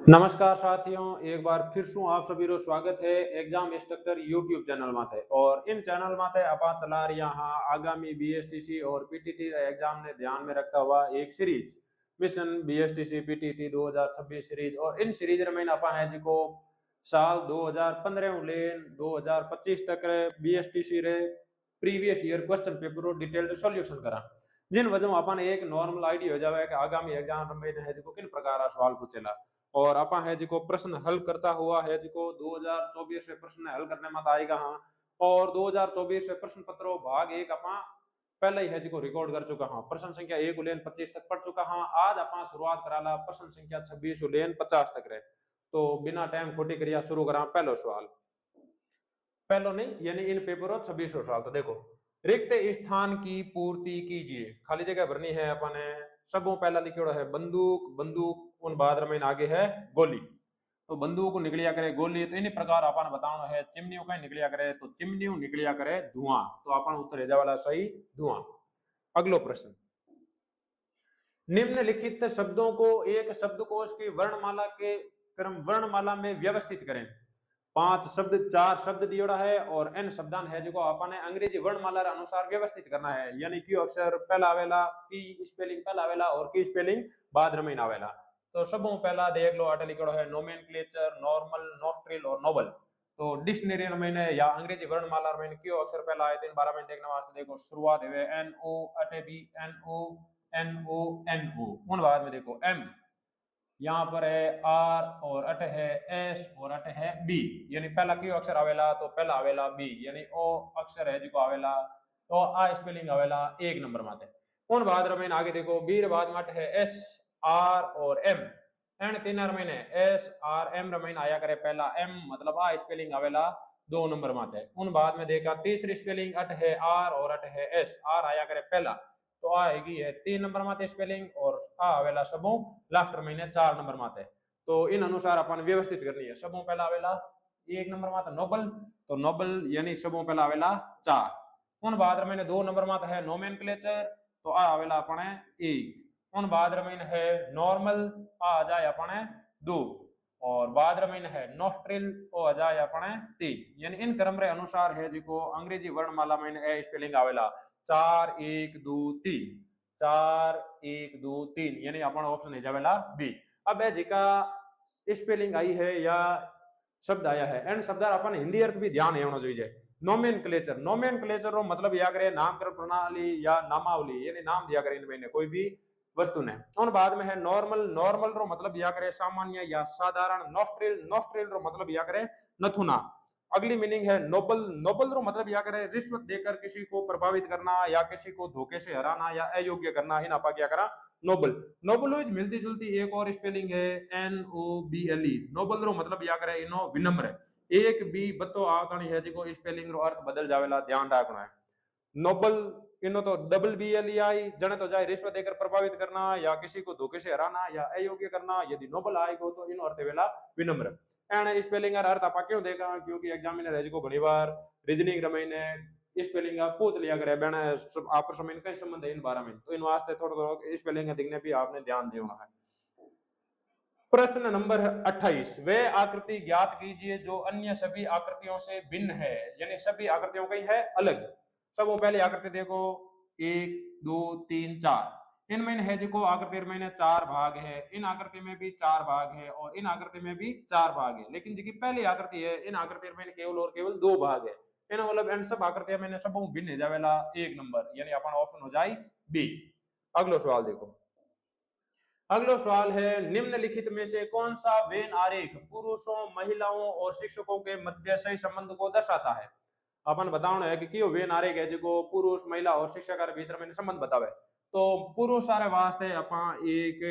नमस्कार साथियों, एक बार फिर શું आप सभी रो स्वागत है एग्जाम इंस्ट्रक्टर यूट्यूब चैनल माथे। और इन चैनल माथे आपा चला रही यहाँ आगामी बीएसटीसी और पीटीटी एग्जाम ने ध्यान में रखता हुआ एक series mission BSTC PTT 2026 series. और इन सीरीज में आपा है जिको साल 2015 लेन 2025 तक रे बीएसटीसी रे previous year question paper detailed solution करा, जिन वजह अपन एक नॉर्मल आइडिया हो जावे कि आगामी एग्जाम में है जिको किन प्रकार सवाल पूछेला। और आपा है जिको प्रश्न हल करता हुआ है जिको 2024 में प्रश्न हल करने मत आएगा। हाँ, और 2024 में प्रश्न पत्रों भाग एक अपा पहले ही है जिको रिकॉर्ड कर चुका। हाँ, प्रश्न संख्या 1 उलेन 25 तक पढ़ चुका। हाँ, आज अपा शुरुआत कराला प्रश्न संख्या 26 उलेन 50 तक रहे। तो बिना टाइम खोटी करिया शुरू करा पहलो सवाल। पहलो नहीं यानी इन पेपरों 26 सवाल। तो देखो, रिक्त स्थान की पूर्ति कीजिए। खाली जगह भरनी है अपन ने। सबों पहला लिखा है बंदूक, बंदूक उन बाद में आगे है गोली। तो बंदूक निकलिया करे गोली। तो इन प्रकार अपन बताना है चिमनियों का निकलिया करे। तो चिमनियों निकलिया करे धुआं। तो अपन उत्तर जा वाला सही धुआं। अगलो प्रश्न, निम्नलिखित शब्दों को एक शब्दकोश की वर्णमाला के क्रम वर्णमाला में व्यवस्थित करें। 5 शब्द 4 शब्द दियोड़ा है और n शब्दान है जो आपने अंग्रेजी वर्णमाला अनुसार व्यवस्थित करना है। यानी क्यू अक्षर पहला आवेला, पी स्पेलिंग पहला आवेला और की स्पेलिंग बाद में आवेला। तो सबों पहला देख लो आटे लिखो है नोमेनक्लेचर, नॉर्मल, नोस्ट्रिल और नोबल। तो डिक्शनरी में या अंग्रेजी वर्णमाला में क्यू अक्षर पहला आए तो इन 12 में देखना वास्ते देखो शुरुआत है एन ओ अटे B N O N O N O. उन बाद में देखो एम, यहाँ पर है आर और अट है एस और अट है बी। यानी पहला क्यू अक्षर आवेला तो पहला आवेला बी। यानी ओ अक्षर है जो आवेला तो आ स्पेलिंग आवेला 1 नंबर माते। उन बाद रमेन आगे देखो बीर बाद में अट है एस आर और एम। एंड तीनर महीने एस आर एम रमेन आया करे पहला एम मतलब आ स्पेलिंग आवेला 2 नंबर माते। उन बाद में देखा तीसरी स्पेलिंग अट है आर और अट है एस। आर आया करे पहला तो आएगी है 3 नंबर माते स्पेलिंग और आ आवेला सबों लास्ट महीने 4 नंबर माते। तो इन अनुसार अपन व्यवस्थित करनी है। सबों पहला आवेला 1 नंबर माता नोबल। तो नोबल यानी सबों पहला आवेला 4। उन बाद महीने 2 नंबर माता है नोमेनक्लेचर। तो आ आवेला अपने 1। उन बाद महीने है नॉर्मल, आ जाए अपने 2। और बाद रमीन है नोस्ट्रिल ओ आ जाए अपने 3। यानी इन क्रम रे अनुसार है जिको अंग्रेजी वर्णमाला में ए स्पेलिंग आवेला 4 1 2 3। 4 1 2 3 यानी अपन ऑप्शन है जावेला बी। अब है जिका स्पेलिंग आई है या शब्द आया है एंड शब्द अपन हिंदी अर्थ भी ध्यान है होना चाहिए। नोमेनक्लेचर, नोमेनक्लेचर रो मतलब या करे नामकरण प्रणाली या नामावली। यानी नाम दिया करे इनमें कोई भी वस्तु ने। उन बाद में है नॉर्मल, नॉर्मल रो मतलब या करे सामान्य या साधारण। नोस्ट्रिल, नोस्ट्रिल रो मतलब या करे नथुना। अगली मीनिंग है नोबल, नोबल रो मतलब या करे रिश्वत देकर किसी को प्रभावित करना या किसी को धोखे से हराना या अयोग्य करना ही नापा क्या करा नोबल। नोबलोइज मिलती जुलती एक और स्पेलिंग है N O B L E. Noble रो मतलब या करे इनो विनम्र। एक बी बतो आवतानी है जिको स्पेलिंग रो अर्थ बदल जावेला, ध्यान रखना है। नोबल इनो तो डबल बी एल ई आई जने तो जाए रिश्वत देकर प्रभावित करना या किसी को धोखे से हराना या अयोग्य करना। यदि नोबल आएगा तो इन अर्थ वेला विनम्र। एंड स्पेलिंग अर्थ आप क्यों देखा क्योंकि एग्जामिनर है जिको घणी बार रीजनिंग रमेने स्पेलिंग पूछ लिया करे बेने आपस में इनका संबंध है इन 12 में। तो इन वास्ते थोड़ा थोड़ा स्पेलिंग दिखने भी आपने ध्यान देना है। प्रश्न नंबर 28, वे आकृति ज्ञात कीजिए जो अन्य सभी आकृतियों से भिन्न है। यानी सभी आकृतियों की है अलग। सबों पहले आकृति देखो 1 2 3 4। इनमें है जो आकृति में 4 भाग है, इन आकृति में भी 4 भाग है और इन आकृति में भी 4 भाग है। लेकिन जी पहली आकृति है इन आकृति में केवल और केवल 2 भाग है। इन मतलब इन सब आकृतियों में सब भिन्न जावेला 1 नंबर। यानी अपन ऑप्शन हो जाए बी। अगलो सवाल देखो, अगला सवाल है निम्नलिखित में से कौन सा वेन आरेख पुरुषों, महिलाओं और शिक्षकों के मध्य सही संबंध को दर्शाता है। अपन बताना है कि क्यों वेन आरेख है जो पुरुष, महिला और शिक्षक के भीतर में संबंध बतावे। तो पुरुष सारे वास्ते अपा एक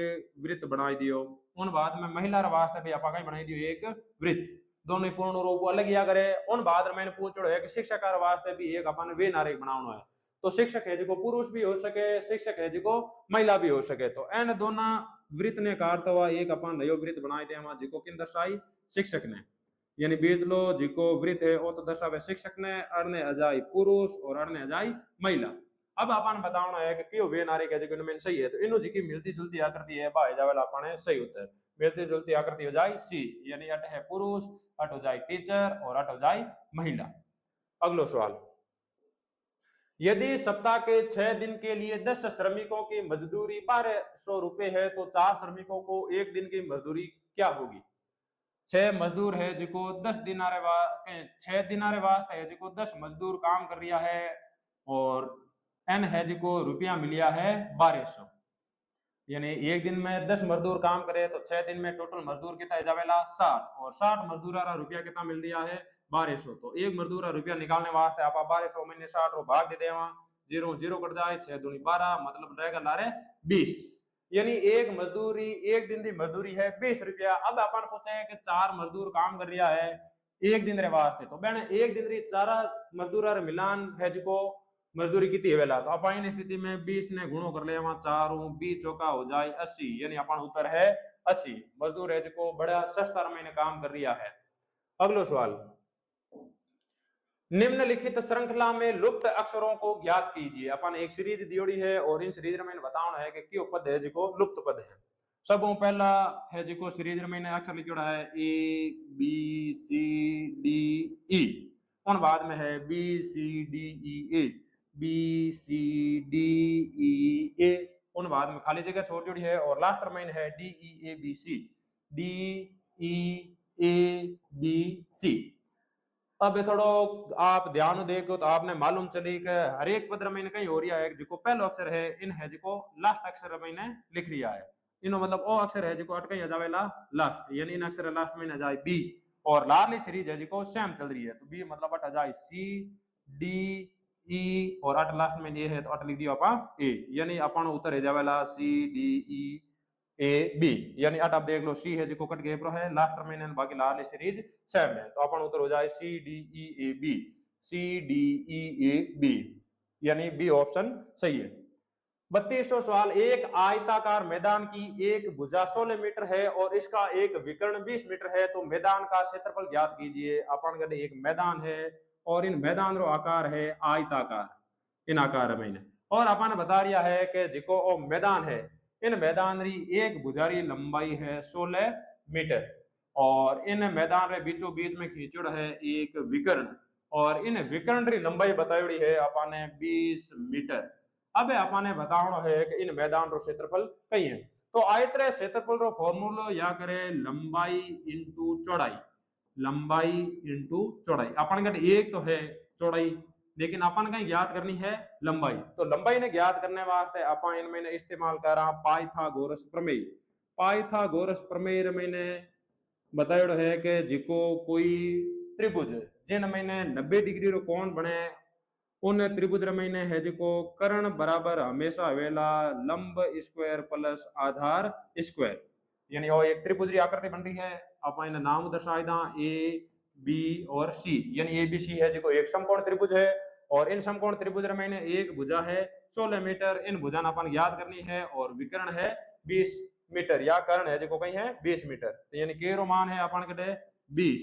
वृत्त बनाई दियो। उन बाद में महिला वास्ते भी अपा कहीं बनाई दियो एक वृत्त। दोनों पूर्ण रूप अलग या करे। उन बाद मैंने पूछो है कि शिक्षक वास्ते भी एक अपन वेन आरेख बनाना है। तो शिक्षक है जो पुरुष भी हो सके, शिक्षक है जो महिला भी हो सके। तो एन दोनों वृत्त ने काटता हुआ एक अपन नयो वृत्त बनाए थे वहां जिको किन दर्शाई शिक्षक ने। यानी बीज लो जिको वृत्त है वो तो दर्शावे शिक्षक ने, अड़ने अजाई पुरुष और अड़ने अजाई महिला। अब अपन बताना है कि क्यों वे नारे के जो इनमें सही है। तो इनो जी की मिलती जुलती आकृति है भाई जावेला अपन सही उत्तर। मिलती जुलती आकृति हो जाए सी, यानी अट है पुरुष, अट हो जाए टीचर और अट हो जाए महिला। अगलो सवाल, यदि सप्ताह के 6 दिन के लिए 10 श्रमिकों की मजदूरी 1200 रुपए है तो 4 श्रमिकों को एक दिन की मजदूरी क्या होगी? 6 मजदूर है जिको 10 दिनारे 6 दिनारे वास्ते है जिको 10 मजदूर काम कर रिया है और एन है जिको रुपया मिलिया है 1200, यानी एक दिन में 10 मजदूर काम करे तो 6 दिन में टोटल मजदूर कितना जावेला 60 और 60 मजदूर रुपया कितना मिल दिया है 1200। तो एक मजदूर रुपया निकालने वास्ते आप 1200 महीने 60 रो भाग दे देवा, 0 0 कट जाए, 6 दूनी 12 मतलब रहेगा लारे 20, यानी एक मजदूरी एक दिन की मजदूरी है 20 रुपया। अब अपन पूछे है कि 4 मजदूर काम कर रहा है एक दिन रे वास्ते, तो बहन एक दिन री 4 मजदूर मिलान है जिको मजदूरी कितनी है तो आप इन स्थिति में 20 ने गुणो कर ले 4 20 चौका हो जाए 80, यानी अपन उत्तर है 80 मजदूर है जिको बड़ा सस्ता महीने काम कर रहा है। अगलो सवाल, निम्नलिखित श्रृंखला में लुप्त अक्षरों को ज्ञात कीजिए। अपन एक सीरीज दियोड़ी है और इन सीरीज में बताना है कि क्यों पद है जिको लुप्त पद है। सब पहला है जिको सीरीज में अक्षर लिखा है ए बी सी डी ई, उन बाद में है B C D E A, B C D E ए, उन बाद में खाली जगह छोड़ जोड़ी है और लास्ट में है D E A B C, D E A B C. अब थोड़ो आप ध्यान देखो तो आपने मालूम चली कि हर एक पद में कहीं हो रहा है जिको पहलो अक्षर है इन है जिको लास्ट अक्षर में लिख रिया है, इनो मतलब ओ अक्षर है जिको अटक जावेला लास्ट, यानी इन अक्षर लास्ट में जाए बी और लार्ली सीरीज है जिको सेम चल रही है तो बी मतलब अट जाए सी डी ई और अट लास्ट में ये है तो अट लिख दियो अपा ए, यानी अपन उत्तर है जावेला सी डी ई ए बी, यानी अट आप देख लो सी है जिको कट गए प्रो है लास्ट में बाकी लाल सीरीज सेम है तो अपन उत्तर हो जाए C D E A B, C D E A B, यानी बी ऑप्शन सही है। 32वां सवाल, एक आयताकार मैदान की एक भुजा 16 मीटर है और इसका एक विकर्ण 20 मीटर है तो मैदान का क्षेत्रफल ज्ञात कीजिए। अपन कहते एक मैदान है और इन मैदान रो आकार है आयताकार, इन आकार में और अपन बता रिया है कि जिको ओ मैदान है इन मैदान री एक भुजारी लंबाई है 16 मीटर और इन मैदान रे बीचों बीच में खींचड़ है एक विकर्ण और इन विकर्ण री लंबाई बताई है अपने 20 मीटर। अब अपने बताना है कि इन मैदान रो क्षेत्रफल कई है तो आयतरे क्षेत्रफल रो फॉर्मूला या करे लंबाई इंटू चौड़ाई, लंबाई इंटू चौड़ाई। अपन का एक तो है चौड़ाई लेकिन अपन कहीं ज्ञात करनी है लंबाई, तो लंबाई ने ज्ञात करने वास्ते अपन इनमें इस्तेमाल करा पाइथागोरस प्रमेय। पाइथागोरस प्रमेय मैंने बताया है कि जिको कोई त्रिभुज जिन मैंने 90 डिग्री रो कोण बने उन त्रिभुज में है जिको कर्ण बराबर हमेशा हवेला लंब स्क्वायर प्लस आधार स्क्वायर, यानी वो एक त्रिभुज आकृति बन रही है आप इन नाम दर्शाए दा ए बी और सी, यानी ए बी सी है जिको एक समकोण त्रिभुज है और इन समकोण त्रिभुज में एक भुजा है 16 मीटर, इन भुजा अपन याद करनी है और विकर्ण है 20 मीटर या कर्ण है जिको कहीं है 20 मीटर, यानी के रो मान है अपन कटे 20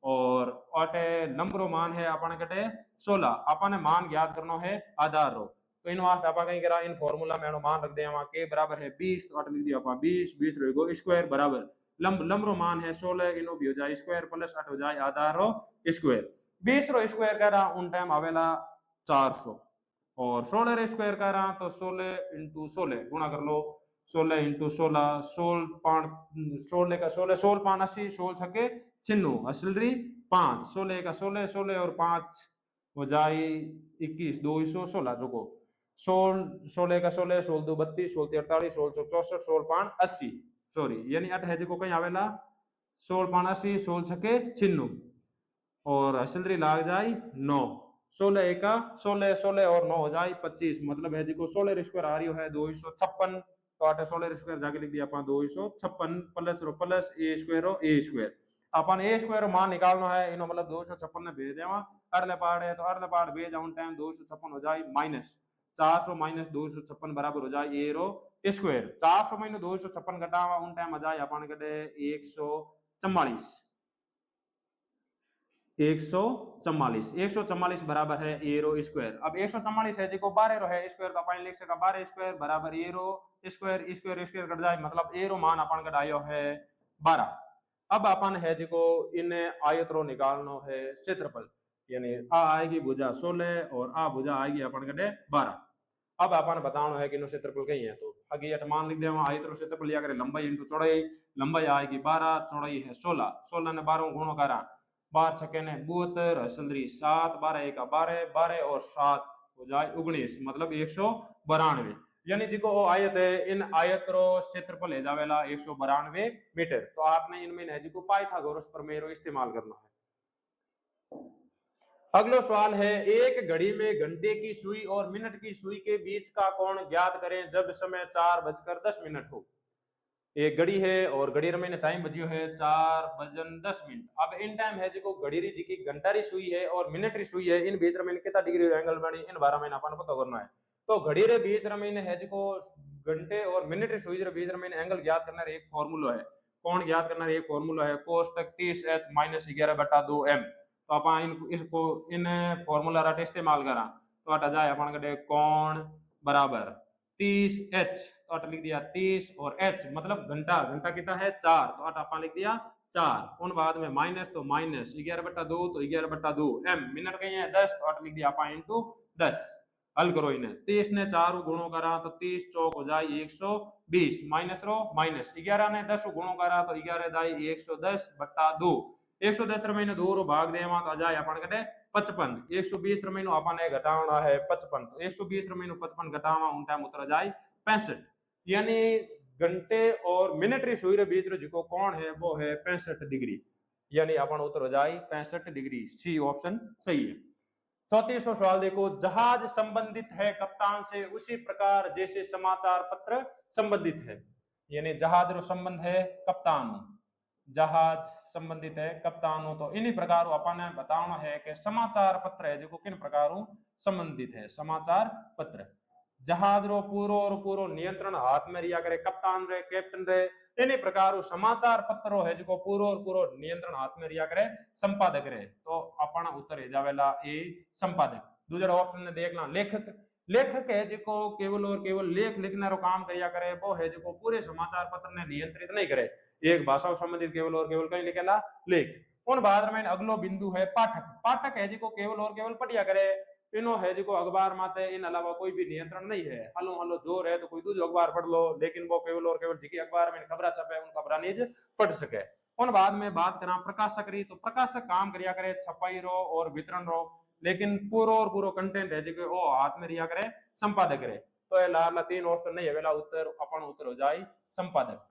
और अटे नंबरो मान है अपन कटे 16, अपन मान याद करना है आधार रो तो इन वास्ते अपन कहीं करा इन फार्मूला में मान रख दे के बराबर है 20 तो अट लिख दिया अपन 20 20 रहेगो स्क्वायर बराबर लंब रो मान है 16 इनो भी हो जाए स्क्वायर प्लस अट हो जाए आधार रो स्क्वायर, 20 रो स्क्वायर करा उन टाइम आवेला 400 और 16 रे स्क्वायर करा तो 16 इंटू 16 गुणा कर लो 16 इंटू 16 16 का 16 16 पान 80 16 छके 96 असलरी 5 16 का 16 16 और 5 हो जाए 21 216 रुको 16 का 16 16 दो 32 16 48 16 64 16 पान 80 सॉरी यानी अट है जिको कहीं आवेला 16 पान 80 16 छके 96 और असलरी लाग जाए 9 16 का 16 16 और 9 हो जाए 25 मतलब है जिको 16 स्क्वायर आ रही है 256 तो आटे 16 स्क्वायर जाके लिख दिया अपन 256 प्लस रो प्लस ए स्क्वायर अपन ए स्क्वायर मान निकालना है इनो मतलब 256 ने भेज देवा अगले पार्ट है तो अगले पार्ट भेज उन टाइम 256 हो जाए माइनस 400 माइनस 256 बराबर हो जाए ए रो स्क्वायर 400 माइनस 256 घटावा उन टाइम आ जाए अपन कटे 144 बराबर है ए रो स्क्वायर। अब 144 है जिको 12 रो है स्क्वायर तो अपन लिख सका 12 स्क्वायर बराबर ए रो स्क्वायर स्क्वायर स्क्वायर कट जाए मतलब ए रो मान अपन कटायो है 12। अब अपन है जो इन आयत रो निकालनो है क्षेत्रफल, यानी आ आएगी भुजा 16 और आ भुजा आएगी अपन कटे 12। अब अपन बताना है कि नो क्षेत्रफल कहीं है, तो आगे ये मान लिख देवा आयत रो क्षेत्रफल लिया करे लंबाई इंटू चौड़ाई, लंबाई आएगी 12, चौड़ाई है 16, 16 ने 12 गुणो करा 12 छके ने 72, हसलरी 7, 12 एक 12, 12 और 7 हो जाए 19, मतलब 192। यानी जी को आयत है, इन आयत रो क्षेत्रफल है जावेला 192 मीटर। तो आपने इनमें है जी को पाइथागोरस प्रमेय रो इस्तेमाल करना है। अगला सवाल है, एक घड़ी में घंटे की सुई और मिनट की सुई के बीच का कोण ज्ञात करें जब समय 4:10 हो। एक घड़ी है और घड़ी रे में टाइम बजियो है 4:10। अब इन टाइम है जो घड़ी री जी की घंटा री सुई है और मिनट री सुई है, इन बीच में कितना डिग्री एंगल बनी इन 12 में अपन पता करना है। तो घड़ी रे बीच में है जो घंटे और मिनट री सुई रे बीच में एंगल ज्ञात करना एक फॉर्मूला है, कोण ज्ञात करना एक फॉर्मूला है cos 30h - 11/2m। तो अपन इसको इन फॉर्मूला रा इस्तेमाल करा तो अट जाए अपन कटे कोण बराबर 30h, तो अट लिख दिया 30 और h मतलब घंटा, घंटा कितना है 4, तो अट अपन लिख दिया 4। उन बाद में माइनस तो माइनस 11/2 तो 11/2 m, मिनट कहीं है 10 तो अट लिख दिया अपन इंटू 10। हल करो इन्हें, 30 ने 4 गुणों करा तो 30 चौक हो जाए 120, माइनस रो माइनस 11 ने 10 गुणों करा तो 11 दाई 110/2, 110 रमैने 2 रो भाग देवा तो आ जाए अपन कटे 55, 120 रमैनो अपन ने घटाना है 55, तो 120 रमैनो 55 घटावा उन टाइम उतर जाए 65। यानी घंटे और मिनट री सुई रे बीच रो जिको कोण है वो है 65 डिग्री, यानी अपन उतर जाए 65 डिग्री। सी ऑप्शन सही है। 34वां सवाल देखो, जहाज संबंधित है कप्तान से उसी प्रकार जैसे समाचार पत्र संबंधित है। यानी जहाज रो संबंध है कप्तान, जहाज संबंधित है कप्तान हो, तो इन्हीं प्रकार अपन ने बताना है कि समाचार पत्र है जो किन प्रकार संबंधित है। समाचार पत्र जहाज रो पूरो नियंत्रण हाथ में रिया करे कप्तान रे कैप्टन रे, इन्हीं प्रकार समाचार पत्र है जो पूरो नियंत्रण हाथ में रिया करे संपादक रे, तो अपन उत्तर है जावेला ए संपादक। दूसरा ऑप्शन ने देखना लेखक, लेखक है जो केवल और केवल लेख लिखने रो काम करिया करे, वो है जो पूरे समाचार पत्र ने नियंत्रित नहीं करे, एक भाषा संबंधित केवल और केवल कहीं लिखेला लेख। उन बाद में अगलो बिंदु है पाठक, पाठक है जो केवल और केवल पढ़िया करे, इनो है जो अखबार माते इन अलावा कोई भी नियंत्रण नहीं है, हलो हलो जोर है तो कोई दूसरो अखबार पढ़ लो, लेकिन वो केवल और केवल जी अखबार में खबर छपे उन खबर नीज पढ़ सके। उन बाद में बात करा प्रकाशक री, तो प्रकाशक काम करिया करे छपाई रो और वितरण रो, लेकिन पूरो और पूरो कंटेंट है जो वो हाथ में रिया करे संपादक रे। तो ये लाल 3 ऑप्शन नहीं है, वेला उत्तर अपन उत्तर हो जाए संपादक।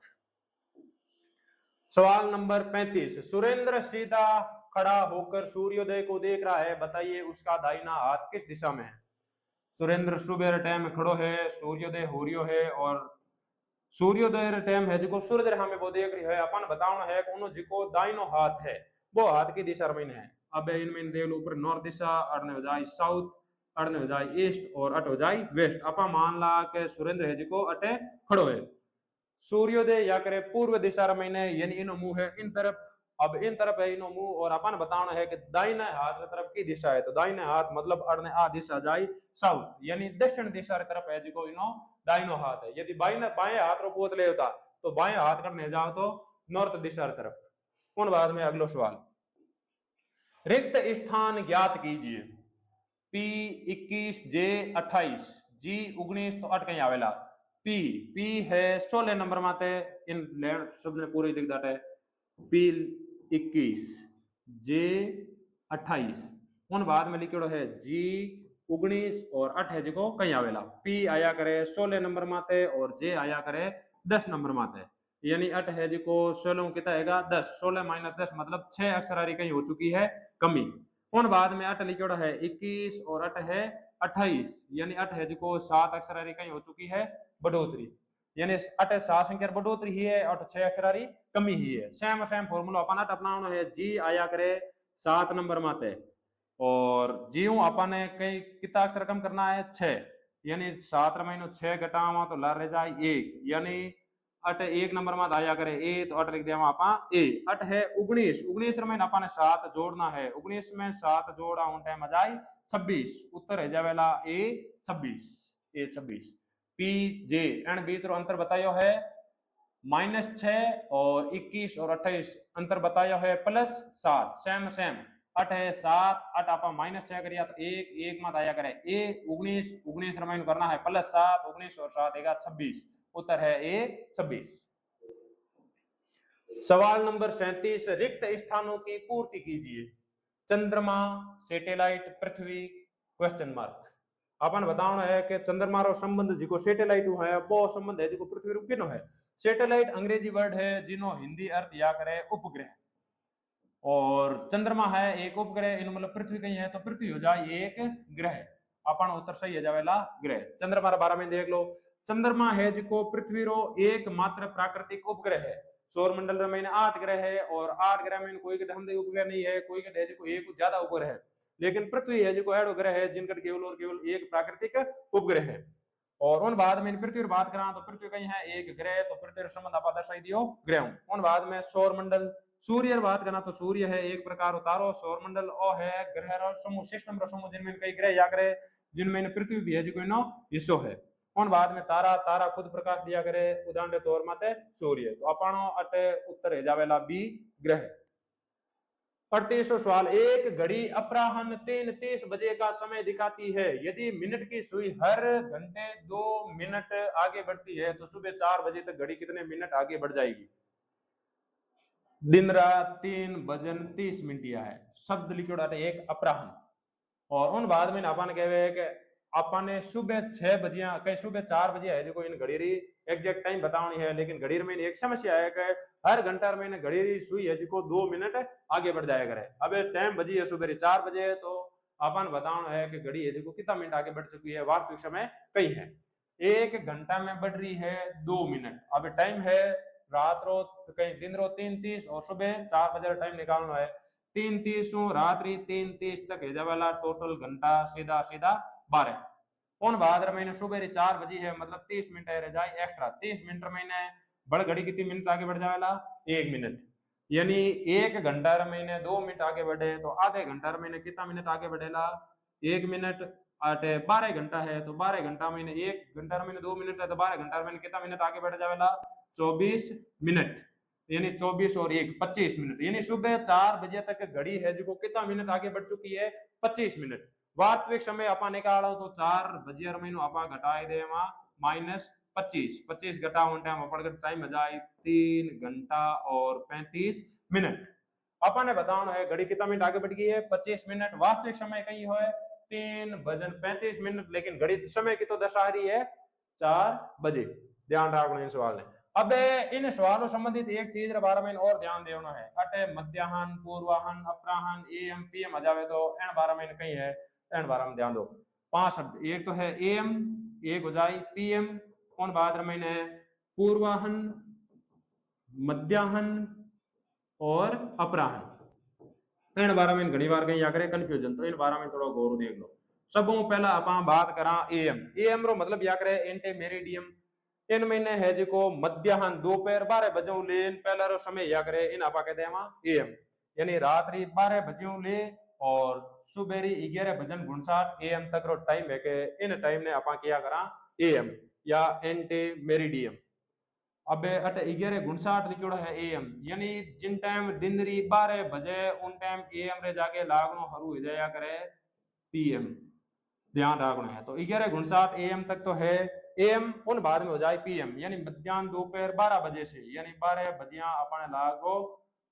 सवाल नंबर 35, सुरेंद्र सीधा खड़ा होकर सूर्योदय को देख रहा है, बताइए उसका दाहिना हाथ किस दिशा में है। सुरेंद्र सुबह टाइम में खड़ो है, सूर्योदय हो रियो है और सूर्योदय टाइम है जो सूर्य हमें वो देख रही है, अपन बताना है कोनो जिको दाहिनो हाथ है वो हाथ की दिशा में है। अब इनमें देख लो ऊपर नॉर्थ दिशा, अड़ने हो जाए साउथ, अड़ने हो जाए ईस्ट और अट हो जाए वेस्ट। अपन मान ला के सुरेंद्र है जिको अटे खड़ो है, सूर्योदय या करे पूर्व दिशा में यानी इनो मुंह है इन तरफ, अब इन तरफ है इनो मुंह, और अपन बताना है कि दाहिने हाथ की तरफ की दिशा है, तो दाहिने हाथ मतलब अड़ने आ दिशा जाए साउथ, यानी दक्षिण दिशा की तरफ है जो इनो दाहिनो हाथ है। यदि बाएं हाथ रो पोत ले होता तो बाएं हाथ करने जाओ तो नॉर्थ दिशा की तरफ। उन बाद में अगलो सवाल, रिक्त स्थान ज्ञात कीजिए। पी 21, जे 28, जी 19, तो अट कहीं आवेला पी, पी है 16 नंबर माते इन सब ने पूरी लिख दाटे पी 21, जे 28, उन बाद में लिखो है जी 19 और 8 है जो कहीं आवेला, पी आया करे 16 नंबर माते और जे आया करे 10 नंबर माते, यानी 8 है जो 16 कितना है 10, 16 - 10 मतलब 6 अक्षरारी कहीं हो चुकी है कमी। उन बाद में 8 लिखोड़ा है 21 और 8 है 28, यानी 8 है जो 7 अक्षरारी कहीं हो चुकी है बढ़ोतरी, यानी 8 7 संख्या बढ़ोतरी ही है और 6 अक्षरारी कमी ही है। सेम फॉर्मूला अपन अपनाना है, जी आया करे 7 नंबर माते और जी अपन ने कई कितना अक्षर कम करना है 6, यानी 7 महीनों 6 घटावा तो ला रह जाए 1, यानी 8 1 नंबर में आया करे ए, तो 8 लिख दिया आपा ए। 8 है 19, 19 में अपन 7 जोड़ना है, 19 में 7 जोड़ा उन टाइम आ जाए 26, उत्तर है जावेला ए 26, ए 26। पी जे एंड बीच रो अंतर बतायो है -6 और 21 और 28 अंतर बताया है +7 सेम सेम 8 है 7 8 आप -6 करिए तो 1 1 मत आया करे ए 19 19 रिमाइंड करना है +7 19 और 7 देगा 26 उत्तर है ए 26। सवाल नंबर 37 रिक्त स्थानों की पूर्ति कीजिए। चंद्रमा, सैटेलाइट, पृथ्वी क्वेश्चन मार्क। अपन बताना है कि चंद्रमा रो संबंध जिको सैटेलाइट है वो संबंध है जिको पृथ्वी रो किनो है। सैटेलाइट अंग्रेजी वर्ड है जिनो हिंदी अर्थ या करे उपग्रह, और चंद्रमा है एक उपग्रह, इन मतलब पृथ्वी कहीं है तो पृथ्वी हो जाए एक ग्रह। अपन उत्तर सही है जावेला ग्रह। चंद्रमा रे बारे में देख लो। चंद्रमा है जिको पृथ्वी रो एकमात्र प्राकृतिक उपग्रह है। सौर मंडल में 8 ग्रह है और 8 ग्रह में कोई के हमदे उपग्रह नहीं है, कोई के जिको एक ज्यादा उपग्रह है, लेकिन पृथ्वी है जिको एडो ग्रह है जिनका केवल और केवल एक प्राकृतिक उपग्रह है। और उन बाद में पृथ्वी बात करा तो पृथ्वी कहीं है एक ग्रह, तो पृथ्वी संबंध आप दर्शाई दियो ग्रह। उन बाद में सौर मंडल, सूर्य बात करना तो सूर्य है एक प्रकार उतारो, सौर मंडल ओ है ग्रह रो समूह, सिस्टम रो समूह जिनमें कई ग्रह या ग्रह जिनमें पृथ्वी भी है जो कोई नो हिस्सो है। उन बाद में तारा, तारा खुद प्रकाश दिया करे, उदाहरण के तौर माते सूर्य। तो अपनो अटे उत्तर है जावेला बी ग्रह। 38वां सवाल, एक घड़ी अपराह्न 3:30 बजे का समय दिखाती है। यदि मिनट की सुई हर घंटे 2 मिनट आगे बढ़ती है तो सुबह 4 बजे तक घड़ी कितने मिनट आगे बढ़ जाएगी। दिन रात 3:30 या है शब्द लिखोड़ा एक अपराह्न। और उन बाद में अपन कहे कि अपन ने सुबह 6 बजे कहीं सुबह 4 बजे है जो इन घड़ी री एग्जैक्ट टाइम बतानी है, लेकिन घड़ी में एक समस्या है कि हर घंटा में घड़ी री सुई है जिको 2 मिनट आगे बढ़ जाया करे। अब टाइम बजी है सुबह 4 बजे, तो अपन बताना है कि घड़ी है जिको कितना मिनट आगे बढ़ चुकी है, वास्तविक समय कई है। 1 घंटा में बढ़ रही है 2 मिनट। अब टाइम है रात रो कहीं दिन रो 3:30 और सुबह 4 बजे टाइम निकालना है। 3:30 रात्रि 3:30 तक है जावेला टोटल घंटा सीधा सीधा 12। उन बाद महीने सुबह 4 बजे है मतलब 30 मिनट रह जाए एक्स्ट्रा। 30 मिनट महीने बढ़ घड़ी कितनी मिनट आगे बढ़ जावेला 1 मिनट, यानी 1 घंटा महीने 2 मिनट आगे बढ़े तो आधे घंटा महीने कितना मिनट आगे बढ़ेला 1 मिनट। 12 घंटा है तो 12 घंटा महीने 1 घंटा महीने 2 मिनट है तो 12 घंटा महीने कितना मिनट आगे बढ़ जावेला 24 मिनट, यानी 24 और 1 25 मिनट, यानी सुबह 4 बजे तक घड़ी है जो कितना मिनट आगे बढ़ चुकी है 25 मिनट। वास्तविक समय आप निकालो तो 4 बजे महीनो आप घटाए दे -25 25 घटा टाइम अपन टाइम जाए 3 घंटा और 35 मिनट। अपन ने बताना है घड़ी कितना मिनट आगे बढ़ गई है 25 मिनट। वास्तविक समय कहीं हो 3:35 मिनट, लेकिन घड़ी समय की तो दर्शा रही है 4 बजे। ध्यान रखना इन सवाल ने। अब इन सवालों संबंधित एक चीज बारे में और ध्यान देना है। अटे मध्याह्न, पूर्वाह्न, अपराह्न, एएम पीएम आ जावे तो इन बारे में कहीं है, इन बारे में ध्यान दो। 5 शब्द, एक तो है एएम, एक हो जाए पीएम, उन बाद में पूर्वाह्न, मध्याह्न और अपराह्न। इन बारे में घड़ी बार कहीं आकर कंफ्यूजन, तो इन बारे में थोड़ा गौर देख लो। सबों पहला आप बात करा एएम। एएम रो मतलब या करे एंटे मेरिडियम। इन महीने है जो मध्याह्न दोपहर 12 बजे लेन पहला रो समय या करे इन आप कहते हैं एएम, यानी रात्रि 12 बजे ले और सुबेरी 11 बजन 59 एएम तक रो टाइम है के इन टाइम ने आप क्या करा एएम या एंटे मेरिडियम। अब अट 11:59 लिखोड़ा है एएम, यानी जिन टाइम दिन री 12 बजे उन टाइम एएम रे जाके लागनो हरू हो जाया करे पीएम। ध्यान रखना है। तो 11:59 एएम तक तो है एएम, उन बाद में हो जाए पीएम, यानी मध्याह्न दोपहर 12 बजे से यानी 12 बजिया अपने लागो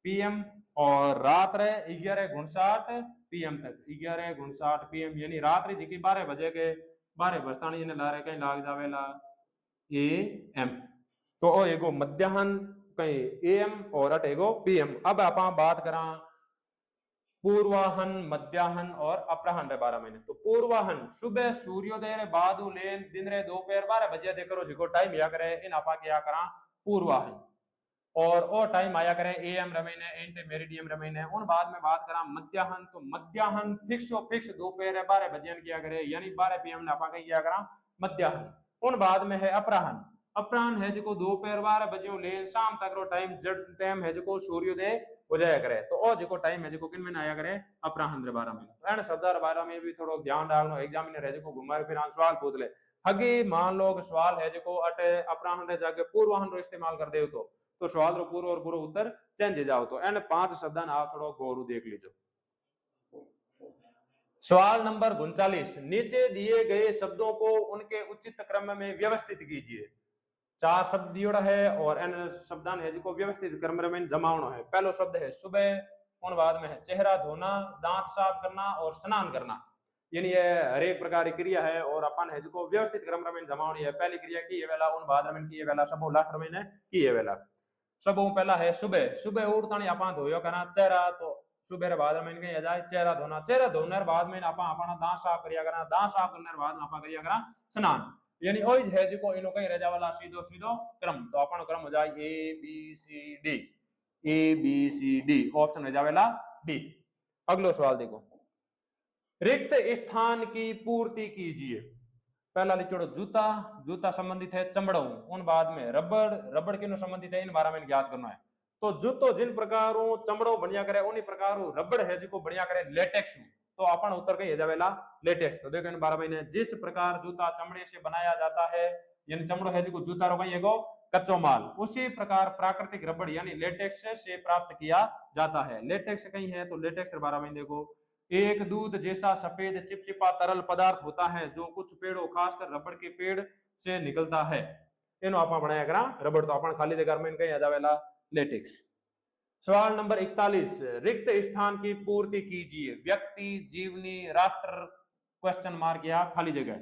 पीएम, और रात रे 11:59 पीएम तक 11:59 पीएम, यानी रात्रि जी की 12 बजे के 12 बजता नहीं लारे कहीं लाग जावेला एएम। तो ओ एगो मध्याह्न कहीं एएम और अट एगो पीएम। अब आप बात करा पूर्वाहन, मध्याह्न और अपराह्न रे 12 महीने। तो पूर्वाहन सुबह सूर्योदय रे बाद लेन दिन रे दोपहर 12 बजे देखो जिको टाइम या करे इन आपा क्या करा पूर्वाहन, और ओ टाइम आया करे एएम रे महीने एंटे मेरिडियम रे महीने। उन बाद में बात करा मध्याह्न, तो मध्याह्न फिक्स दोपहर 12 बजे किया करे यानी 12 पीएम ने आपा क्या करा मध्याह्न। उन बाद में है अपराह्न। अपराह्न है जो दोपहर 12 बजे ले शाम तक रो टाइम जब टाइम है जो सूर्योदय हो जाया करे, तो ओ जो टाइम है जो किन में आया करे अपराह्न रे 12 में। एन शब्द रे 12 में भी थोड़ा ध्यान रखनो, एग्जामिनर है जो घुमाए फिर सवाल पूछ ले हगी मान लो कि सवाल है जो अटे अपराहन रे जाके पूर्वाहन रो इस्तेमाल कर दे तो सवाल रो पूर्व और पूरा उत्तर चेंज जाओ तो एंड 5 शब्द आप थोड़ा गौर देख लीजिए। सवाल नंबर 39, नीचे दिए गए शब्दों को उनके उचित क्रम में व्यवस्थित कीजिए। 4 शब्द दियोड़ा है और एन शब्दान है जिको व्यवस्थित क्रम में जमावनो है। पहलो शब्द है सुबह, उन बाद में है चेहरा धोना, दांत साफ करना और स्नान करना। यानी ये हर एक प्रकार की क्रिया है और अपन है जिको व्यवस्थित क्रम में जमावनी है। पहली क्रिया की वेला, उन बाद में की वेला, सबो लास्ट में ने की वेला। सबो पहला है सुबह, सुबह उठता नहीं अपन धोयो करना चेहरा, तो सुबह रे बाद में इनके जाए चेहरा धोना, चेहरा धोने रे बाद में अपन अपना दांत साफ करिया करना, दांत साफ करने रे बाद में अपन करिया करना स्नान। यानी ओइ है जिको इनो कहीं रह जावला सीधो सीधो क्रम, तो अपन क्रम हो जाए A B C D, A B C D, option हो जावेला डी। अगलो सवाल देखो, रिक्त स्थान की पूर्ति कीजिए। पहला लिखो जूता, जूता संबंधित है चमड़ों, उन बाद में रबड़, रबड़ किनो संबंधित है इन बारे में ज्ञात करना है। तो जूतो जिन प्रकारों चमड़ो बढ़िया करे उन्हीं प्रकारों रबड़ है जिको बढ़िया करे लेटेक्स, तो अपन उत्तर कही जावेला लेटेक्स। तो देखो इन 12 महीने जिस प्रकार जूता चमड़े से बनाया जाता है, यानी चमड़ो है जिको जूता रो कहीं एगो कच्चो माल, उसी प्रकार प्राकृतिक रबड़ यानी लेटेक्स से प्राप्त किया जाता है। लेटेक्स कहीं है तो लेटेक्स 12 महीने देखो, एक दूध जैसा सफेद चिपचिपा तरल पदार्थ होता है जो कुछ पेड़ों खासकर रबड़ के पेड़ से निकलता है, इनो आपा बनाया करा रबड़। तो अपन खाली जगह में कहीं आ जावेला लेटेक्स। सवाल नंबर 41, रिक्त स्थान की पूर्ति कीजिए। व्यक्ति, जीवनी, राष्ट्र, क्वेश्चन मार्क या खाली जगह।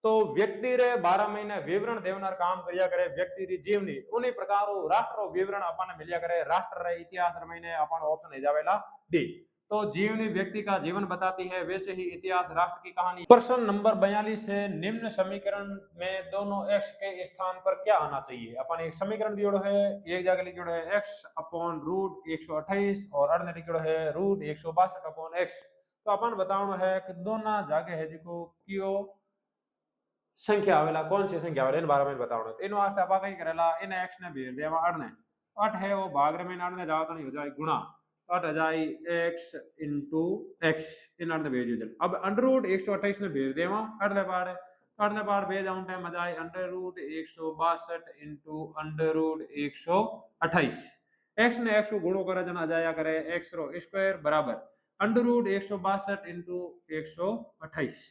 तो व्यक्ति रे 12 महीने विवरण देवनार काम करिया करे, व्यक्ति री जीवनी उन्हीं प्रकार राष्ट्र विवरण अपन मिलिया करे, राष्ट्र रे इतिहास रे महीने अपन ऑप्शन है जावेला डी। तो जीवनी व्यक्ति का जीवन बताती है, वैसे ही इतिहास राष्ट्र की कहानी। प्रश्न नंबर 42 है, निम्न समीकरण में दोनों x के स्थान पर क्या आना चाहिए। अपन एक समीकरण दियोड़ो है, एक जगह लिखोड़ो है x अपॉन रूट 128 और अन्य लिखोड़ो है रूट 162 अपॉन x। तो अपन बताओ है कि दोनों जगह है जिको कियो संख्या आवेला, कौन सी संख्या आवेला इन बारे में बताओ। तो इन वास्ते आपा कहीं करेला इन x ने भेज देवा 8 ने, 8 है वो भाग रे में 8 ने जाओ तो नहीं हो जाए गुणा, 8 आ जाए x इंटू x, इन 8 ने भेज दे। अब अंडर रूट 128 ने भेज देवा अगले बार भेज आउं टाइम आ जाए under root 162 into under root 128। x ने x को गुणो करे जना जाया करे x रो स्क्वायर बराबर अंडर रूट 162 इंटू 128।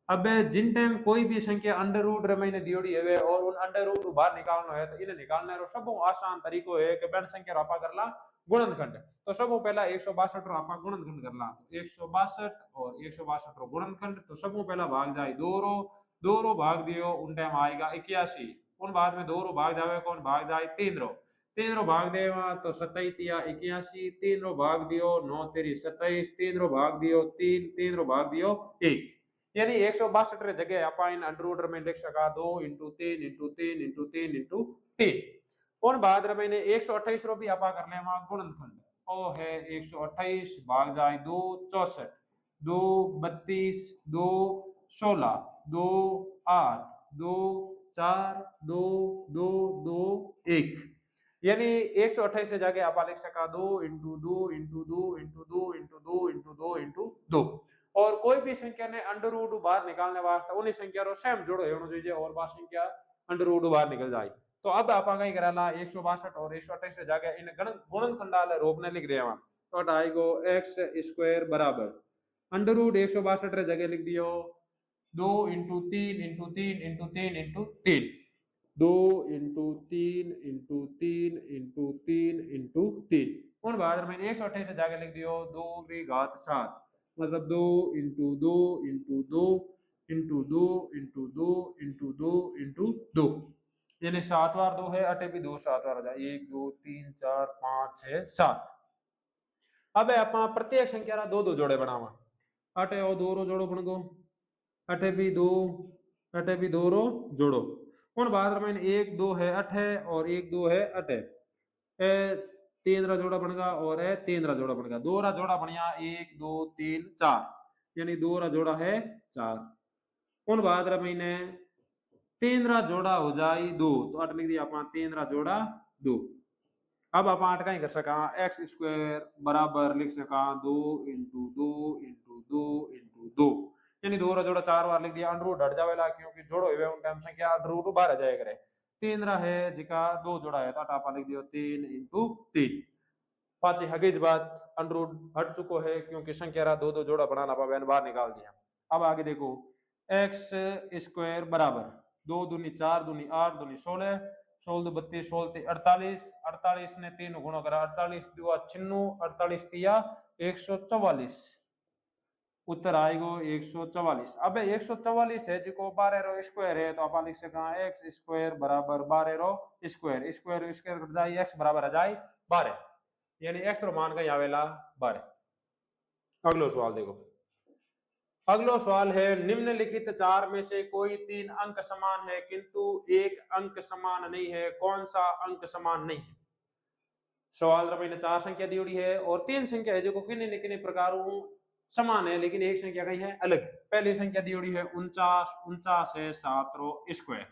अब जिन टाइम कोई भी संख्या अंडर रूट रे मैंने दियोड़ी है और उन अंडर रूट बाहर निकालना है, तो इन्हें निकालने रो सबो आसान तरीको है कि बन संख्या आपा करला गुणनखंड। तो सबो पहला 162 रो आपा गुणनखंड करला, 162 और 162 रो गुणनखंड। तो सबो पहला भाग जाए 2 रो भाग दियो उन टाइम आएगा 81, उन बाद में 2 रो भाग जावे कौन भाग जाए 3 रो भाग देवा तो 27 या 81, 3 रो भाग दियो 9 तेरी 27, 3 रो भाग दियो 3 रो भाग दियो 1। यानी 162 रे जगह आपा इन अंडर रूट में लिख सका 2 इंटू 3 इंटू 3 इंटू 3 इंटू 3। और बाद रे मैंने 128 रो भी आपा कर लेवा गुणनखंड, ओ है 128 भाग जाए 2 64, 2 32, 2 16, 2 8, 2 4, 2 2 2 1। यानी 128 से जाके आपा लिख सका 2 into 2 into 2 into 2 into 2 into 2 into 2। और कोई भी संख्या ने अंडर रूट बाहर निकालने वास्ते उन्हीं संख्या रो सेम जोड़ो होना चाहिए और बात संख्या अंडर रूट बाहर निकल जाए। तो अब आपा कहीं कराला 162 और 128 से जाके इन गुणनखंड वाले रूप ने लिख दिया। तो आएगो x स्क्वायर बराबर अंडर रूट 162 रे जगह लिख दियो 2 into 3 into 3 into 3 into 3, 2 into 3 into 3 into 3 into 3। उन बाद में 128 से जाके लिख दियो 2 की घात 7, मतलब 2 into 2 into 2 into 2 into 2 into 2 into 2। यानी 7 बार 2 है, अटे भी 2 7 बार आ जाए 1 2 3 4 5 6 7। अब अपना प्रत्येक संख्या रा 2 2 जोड़े बनावा, अटे और 2 रो जोड़ो बन गो, अटे भी 2, अटे भी 2 रो जोड़ो। उन बाद में 1 2 है 8 है और 1 2 है 8 है, 3 रा जोड़ा बन गया और 3 रा जोड़ा बन गया, 2 रा जोड़ा बनिया 1 2 3 4, यानी 2 रा जोड़ा है 4। उन बाद महीने 3 रा जोड़ा हो जाए 2, तो 8 लिख दिया अपना 3 रा जोड़ा 2। अब आप 8 का ही कर सका एक्स स्क्वायर बराबर लिख सका 2 इंटू 2 इंटू 2 इंटू 2, यानी 2 रा जोड़ा 4 बार लिख दिया, अंडर रूट हट जावेला क्योंकि जोड़ो हुए उन टाइम संख्या अंडर रूट बाहर आ जाया करे। 3 रा है जिका 2 जोड़ा है तो आप लिख दियो 3 × 3। पाची हगीज बात अंडर रूट हट चुको है क्योंकि संख्या रा 2 जोड़ा बनाना पावे बाहर निकाल दिया। अब आगे देखो एक्स स्क्वायर बराबर 2 दूनी 4 दूनी 8 दूनी 16, 16 दो 32, 16 ते 48, 48 ने 3 गुणा करा, 48 दुआ 96, 48 तिया 144, उत्तर आएगो 144। अब 144 है जो 12 रो स्क्वायर है तो आप लिख सका एक्स स्क्वायर बराबर 12 रो स्क्वायर, स्क्वायर स्क्वायर कट जाए एक्स बराबर आ जाए 12, यानी एक्स रो मान का आवेला 12। अगलो सवाल देखो, अगलो सवाल है निम्नलिखित 4 में से कोई 3 अंक समान है किंतु एक अंक समान नहीं है, कौन सा अंक समान नहीं है। सवाल मैंने 4 संख्या दी हुई है और 3 संख्या है जो किन्हीं न किन्हीं प्रकारों समान है लेकिन एक संख्या कहीं है अलग। पहली संख्या दी हुई है 49, 49 है 7 रो स्क्वायर,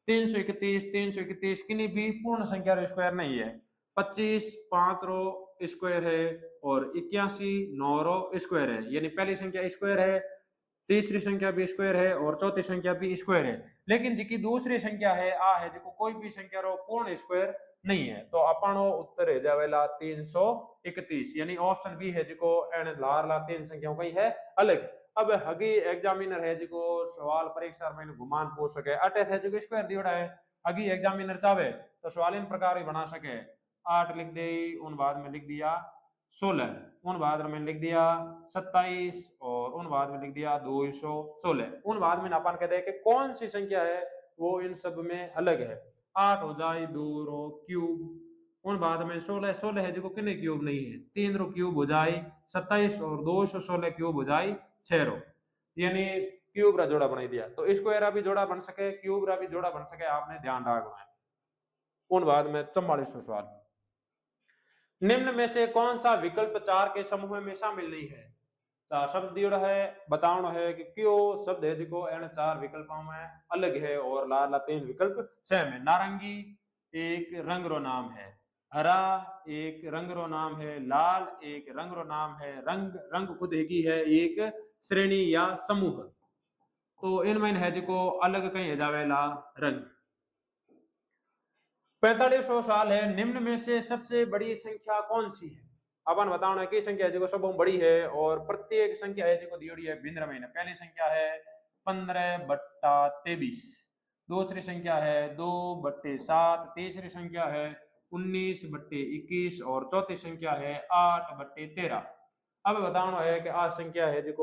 331, 331 किन्हीं भी पूर्ण संख्या रो स्क्वायर नहीं है, 25 5 रो स्क्वायर है और 81 9 रो स्क्वायर है, यानी पहली संख्या स्क्वायर है, तीसरी संख्या भी स्क्वायर है और चौथी संख्या भी स्क्वायर है, लेकिन जिकी दूसरी संख्या है आ है जो कोई भी संख्या रो पूर्ण स्क्वायर नहीं है, तो अपनो उत्तर है जावेला 331, यानी ऑप्शन बी है जो एन लार ला 3 संख्याओं कई है अलग। अब हगी एग्जामिनर है जो सवाल परीक्षा में घुमान पूछ सके, अटे है जो स्क्वायर दियोड़ा है, हगी एग्जामिनर चाहे तो सवाल इन प्रकार ही बना सके, 8 लिख दे उन बाद में लिख दिया 16, उन बाद में लिख दिया 27 और उन बाद में लिख दिया 216, उन बाद में अपन कहते हैं कि कौन सी संख्या है वो इन सब में अलग है। 8 हो जाए 2 रो क्यूब, उन बाद में 16 16 है जो किन्ने क्यूब नहीं है, 3 रो क्यूब हो जाए 27 और 216 क्यूब हो जाए 6 रो, यानी क्यूब रा जोड़ा बना दिया, तो स्क्वायर भी जोड़ा बन सके क्यूब रा भी जोड़ा बन सके, आपने ध्यान रखना है। उन बाद में 44वां सवाल, निम्न में से कौन सा विकल्प 4 के समूह में शामिल नहीं है। शब्द दिया है बताना है कि क्यों शब्द है जिको इन 4 विकल्पों में अलग है और लाल 3 विकल्प सेम है। नारंगी एक रंग रो नाम है, हरा एक रंग रो नाम है, लाल एक रंग रो नाम है, रंग रंग खुद ही है एक श्रेणी या समूह, तो इनमें है जिको अलग कहीं जावेला रंग। 45वां सवाल है निम्न में से सबसे बड़ी संख्या कौन सी है। अपन बताना की संख्या है जो सब बड़ी है और प्रत्येक संख्या है जो दी है भिन्न में। पहली संख्या है 15/23, दूसरी संख्या है 2/7, तीसरी संख्या है 19/21 और चौथी संख्या है 8/13। अब बताना है कि आ संख्या है जो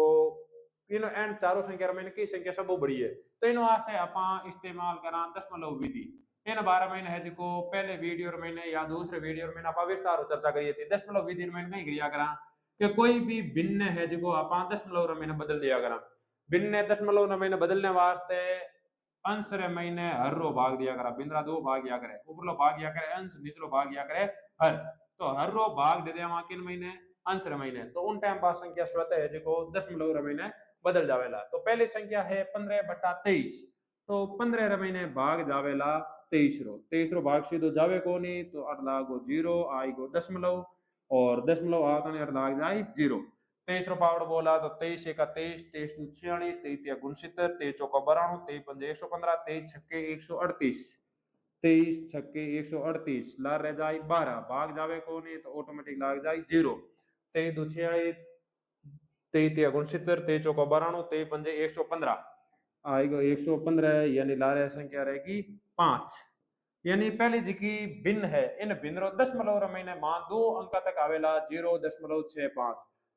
इन एंड चारों संख्या में की संख्या सब बड़ी है, तो इन वास्ते आप इस्तेमाल करा दशमलव विधि। इन बारे में है जो पहले वीडियो में या दूसरे वीडियो में आप विस्तार चर्चा करी थी। दशमलव विधि में नहीं क्रिया करा कि कोई भी भिन्न है जो आप दशमलव में बदल दिया करा, भिन्न दशमलव में बदलने वास्ते अंश रे महीने हर रो भाग दिया करा, बिंद्रा 2 भाग दिया करे, ऊपरलो भाग दिया करे अंश, निचलो भाग दिया करे हर, तो हर रो भाग दे दिया किन महीने अंश रे महीने, तो उन टाइम पास संख्या स्वतः है जो दशमलव रे महीने बदल जावेला। तो पहली संख्या है 15/23, तो 15 रे महीने भाग जावेला 23 रो, 23 रो भाग सीधो जावे को नहीं, तो अट लागो 0 आई गो दशमलव और दशमलव आता नहीं अट लाग जाए 0। 23 रो पावड़ बोला तो 23 1 23, 23 2 46, 23 3 69, 23 चौका 92, 23 पंजे 115, 23 छक्के 138, 23 छक्के 138 लार रह जाए 12, भाग जावे को नहीं तो ऑटोमेटिक लाग जाए 0। 23 2 46, 23 3 69, 23 चौका 92, 23 पंजे 115 आएगा 115, यानी लारे संख्या रहेगी 5। यानी पहली जिकी भिन्न है इन भिन्न रो दशमलव रो महीने मान 2 अंक तक आवेला 0.65,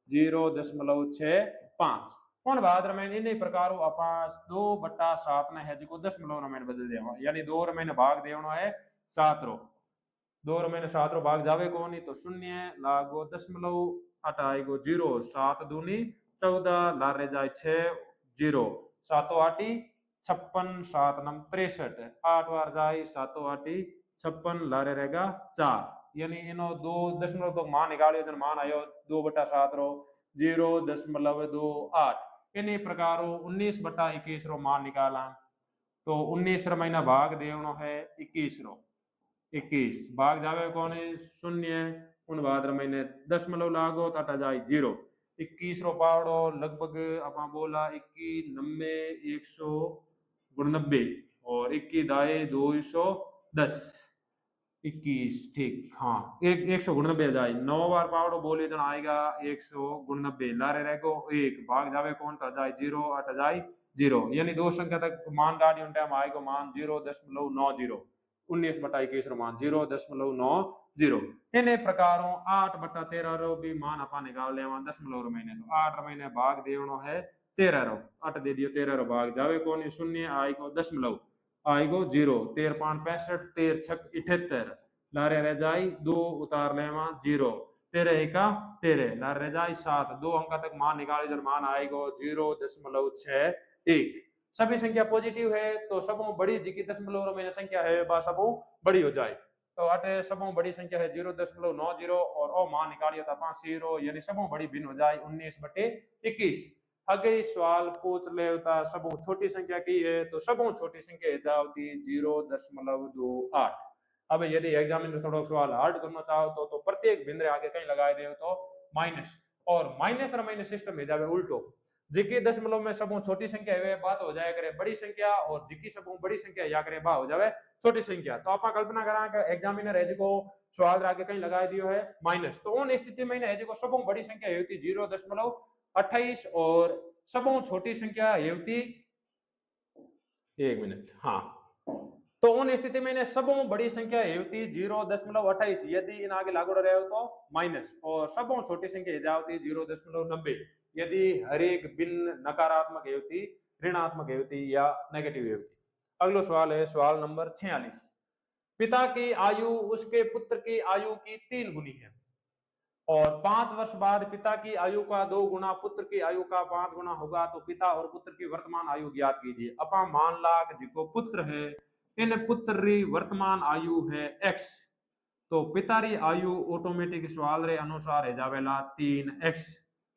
0.65। उन बाद में इन प्रकार अपन 2/7 ने है जो दशमलव में बदल देवा, यानी 2 रो महीने भाग देवनो है 7 रो, 2 रो महीने 7 रो भाग जावे को नहीं तो 0 लागो दशमलव अट आएगो 0, 7 दूनी 14 लार रह जाए 6 0, 7 8 56, 7 9 63, 8 बार जाए 7 8 56 लारे रहेगा 4, यानी इनो 2 दशमलव तो मान निकालियो जन मान आयो 2/7 रो 0.28। इन्हीं प्रकार 19/21 रो मान निकाला तो 19 रो महीना भाग देवनो है 21 रो, 21 भाग जावे कौन 0, उन बाद महीने दशमलव लागो तो अटा जाए 0, 21 रो पावड़ो लगभग अपना बोला 21 90 199 और 21 दाए 210 21 ठीक हाँ 199 जाए 9 बार पावड़ो बोले जन आएगा 199 लारे रहेगो 1 भाग जावे कौन तो जाए 0 अट जाए 0 यानी दो संख्या तक मान गाड़ी उन टाइम आएगा मान 0.90 19/21 रो मान 0.90 इन प्रकारों 8/13 रो भी मान अपन निकाल ले 10 रो महीने तो 8 महीने भाग देवनो है 13 रो 8 दे दियो 13 रो भाग जावे कौन शून्य आएगो 10 आएगो 0 13 5 65 13 6 78 लारे रह जाई 2 उतार लेवा 0 13 एका 13 लारे रह जाई 7 दो अंक तक मान निकाले जब मान आएगो 0.61 सभी संख्या पॉजिटिव है तो सबों बड़ी जी की दशमलव में संख्या है बा सबों बड़ी हो जाए तो अटे सबों बड़ी संख्या है 0.90 और ओ मान निकालिए तो पांच 0 यानी सबों बड़ी भिन्न हो जाए 19/21 अगे सवाल पूछ ले होता सबों छोटी संख्या की है तो सबों छोटी संख्या जाती 0.28 अब यदि एग्जामिनर थोड़ा सवाल हार्ड करना चाहो तो प्रत्येक बिंदु आगे कहीं लगाए दे तो माइनस और माइनस और माइनस सिस्टम है जावे उल्टो जिकी दशमलव में सबों छोटी संख्या है बात हो जाए करे बड़ी संख्या और जिकी सबों बड़ी संख्या या करे बा हो जावे छोटी संख्या तो आप कल्पना करा कि एग्जामिनर है जिको सवाल आगे कहीं लगा दियो है माइनस तो उन स्थिति में है जिको सबों बड़ी संख्या है 0.28 और सबों छोटी संख्या है 1 मिनट हाँ तो उन स्थिति में सबों बड़ी संख्या है 0.28 यदि इन आगे लागू रहे हो तो माइनस और सबों छोटी संख्या जाती 0.90 यदि हर एक भिन्न नकारात्मक होती ऋणात्मक होती या नेगेटिव होती अगला सवाल है सवाल नंबर 46 पिता की आयु उसके पुत्र की आयु की 3 गुनी है और 5 वर्ष बाद पिता की आयु का 2 गुना पुत्र की आयु का 5 गुना होगा तो पिता और पुत्र की वर्तमान आयु ज्ञात कीजिए अपा मान ला जिको पुत्र है इन पुत्र री वर्तमान आयु है x तो पिता री आयु ऑटोमेटिक सवाल रे अनुसार है जावेला 3x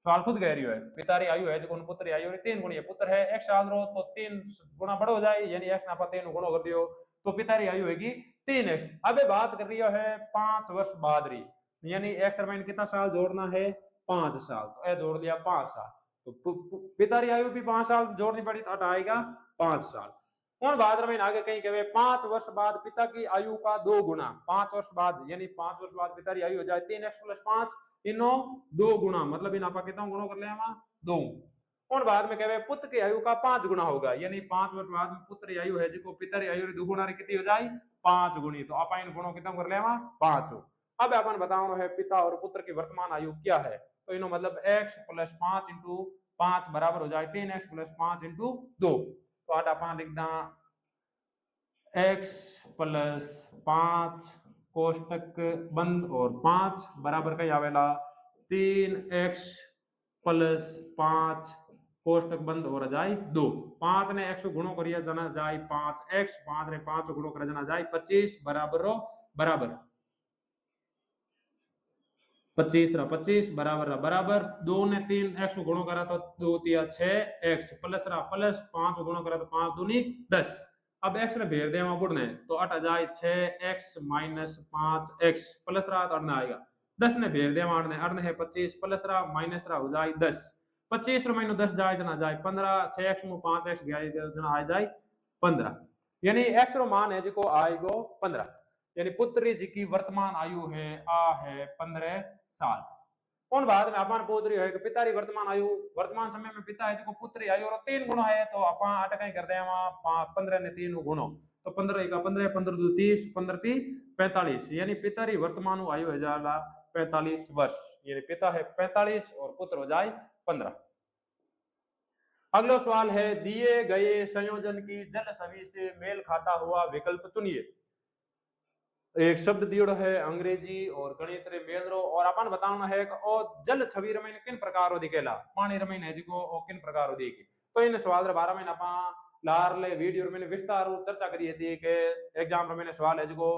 सवाल खुद कह रही है पिता री आयु है जो पुत्र री आयु रे 3 गुनी है पुत्र है x साल रो तो 3 गुना बड़ो हो जाए यानी x ना 3 गुणो कर दियो तो पिता री आयु होगी 3x अब बात कर रही है 5 वर्ष बाद री यानी x रमाइन कितना साल जोड़ना है 5 साल तो ए जोड़ दिया 5 साल तो पिता री आयु भी 5 साल जोड़नी पड़ी तो आएगा 5 साल और बाद में आगे कहीं कहे 5 वर्ष बाद पिता की आयु का 2 गुना 5 वर्ष बाद यानी 5 वर्ष बाद पिता की आयु हो जाए 3x + 5 इनो 2 गुना मतलब इन आपा कितना गुणा कर ले 2 और बाद में कहे पुत्र की आयु का 5 गुना होगा यानी 5 वर्ष बाद में पुत्र की आयु है जिको पिता की आयु रे 2 गुना रे कितनी हो जाए 5 गुनी तो आपा इन गुणों कितना कर ले 5 अब अपन बताओ है पिता और पुत्र की वर्तमान आयु क्या है तो इनो मतलब x + 5 * 5 बराबर हो जाए 3x + 5 * 2 तो आटा अपन लिखदा x + 5 कोष्टक बंद और 5 बराबर कहीं आवेला 3x + 5 कोष्टक बंद हो जाए 2 5 ने x गुणो करिया जना जाए 5x 5 ने 5 गुणो कर जना जाए 25 बराबर रो बराबर 25 रा 25 बराबर रा बराबर 2 ने 3x गुणो करा तो 2 * 6x प्लस रा प्लस 5 गुणो करा तो 5 दूनी 10 अब x ने भेज देवा बुढ़ने तो अट जाए 6x - 5x प्लस रा तो अड़ना आएगा 10 ने भेज देवा अड़ने है 25 प्लस रा माइनस रा हो जाए 10 25 रो माइनस 10 जाए जना जाए 15 6x में 5x गया जना आ जाए 15 यानी x रो मान है जिको आएगो 15 यानी पुत्री जी की वर्तमान आयु है आ है 15 साल और बाद में अपन पूछ रही है कि पिता री वर्तमान आयु वर्तमान समय में पिता है जो पुत्र आयु और 3 गुणो है तो अपन अटक कर दे 15 ने 3 गुणो तो 15 का 15 15 2 30 15 3 45 यानी पिता री वर्तमान आयु है जाला 45 वर्ष यानी पिता है 45 और पुत्र हो जाए 15 अगला सवाल है दिए गए संयोजन की जल छवि से मेल खाता हुआ विकल्प चुनिए एक शब्द दियो है अंग्रेजी और गणित रे मेल और अपन बताना है कि ओ जल छवि रमेन किन प्रकार दिखेला पानी रमेन है जिको ओ किन प्रकार देगी तो इन सवाल रे बारे में अपा लार ले वीडियो में विस्तार चर्चा करी थी कि एग्जाम रमेन सवाल है जिको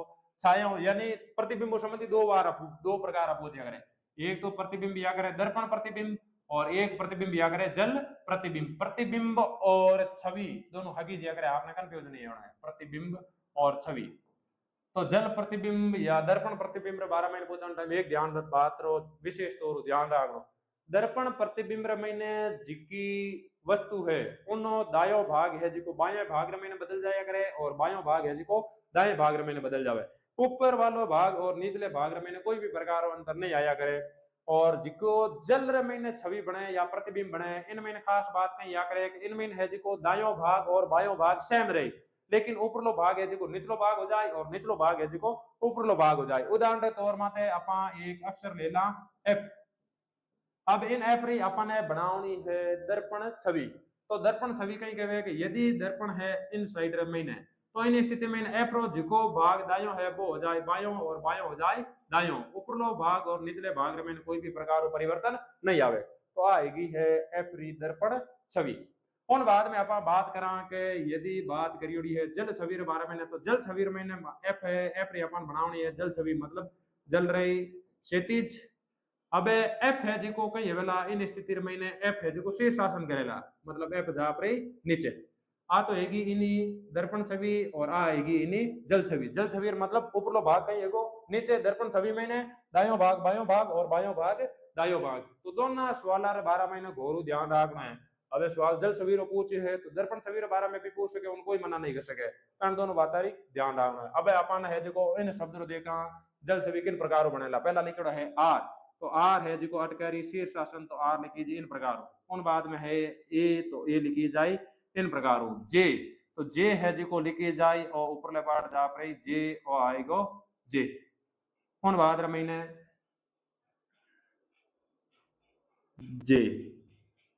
छाया यानी प्रतिबिंब संबंधी दो प्रकार पूछे करे एक तो प्रतिबिंब या करे दर्पण प्रतिबिंब और एक प्रतिबिंब या करे जल प्रतिबिंब प्रतिबिंब और छवि दोनों हगी जी करे आपने कंफ्यूज नहीं होना है प्रतिबिंब और छवि तो जल प्रतिबिंब या दर्पण प्रतिबिंब रे बारे में पूछन टाइम एक ध्यान बात रो विशेष तौर ध्यान रखो दर्पण प्रतिबिंब रमने जिकी वस्तु है उनो दायो भाग है जिको बाएं भाग रमने बदल जाया करे और बायो भाग है जिको दाएं भाग रमने बदल जावे। ऊपर वालो भाग और निचले भाग रमने कोई भी प्रकार अंतर नहीं आया करे। और जिको जल रमने छवि बने या प्रतिबिंब बने इनमें खास बात कहीं या करे इनमें है जिको दायो भाग और बायो भाग सेम रहे, लेकिन ऊपरलो भाग है जिको निचलो भाग हो जाए और निचलो भाग है जिको ऊपरलो भाग हो जाए। उदाहरण के तौर माते आपा एक अक्षर ले ला एफ। अब इन एफ री अपन ने बनावनी है दर्पण छवि। तो दर्पण छवि कहीं कहे कि यदि दर्पण है इन साइड रमीन है तो इन स्थिति में एफ रो जिको भाग दायो है वो हो जाए बायो और बायो हो जाए दायो। ऊपरलो भाग और निचले भाग में कोई भी प्रकार परिवर्तन नहीं आवे। तो आएगी है एफ री दर्पण छवि। उन बाद में आप बात करा के यदि बात करी है जल छवि रे बारे में तो जल छवि में एफ है एफ री अपन बनावनी है जल छवि मतलब जल रही क्षैतिज। अब एफ है जिको कही वेला इन स्थिति में एफ है जिको शीर्षासन करेला मतलब एफ जा पर नीचे आ तो हैगी इनी दर्पण छवि और आ हैगी इनी जल छवि। जल छवि मतलब ऊपरलो भाग कहीं एगो नीचे दर्पण छवि में दायो भाग बायो भाग और बायो भाग दायो भाग। तो दोनों सवाल रे 12 महीने घोरू ध्यान रखना है। अब सवाल जल छवि रो पूछे है तो दर्पण छवि रे बारे में भी पूछ सके उनको ही मना नहीं कर सके कारण दोनों बात ध्यान रखना है। अब अपन है जो इन शब्द रो देखा जल छवि किन प्रकार बनेला पहला लिखड़ा है आर। तो आर है जो अटकारी शीर्षासन तो आर लिखी जी इन प्रकार। उन बाद में है ए तो ए लिखी जाए इन प्रकार। जे तो जे है जिको लिखी जाए और ऊपरले पार्ट जा पर जे और आएगो जे। उन बाद रमीने जे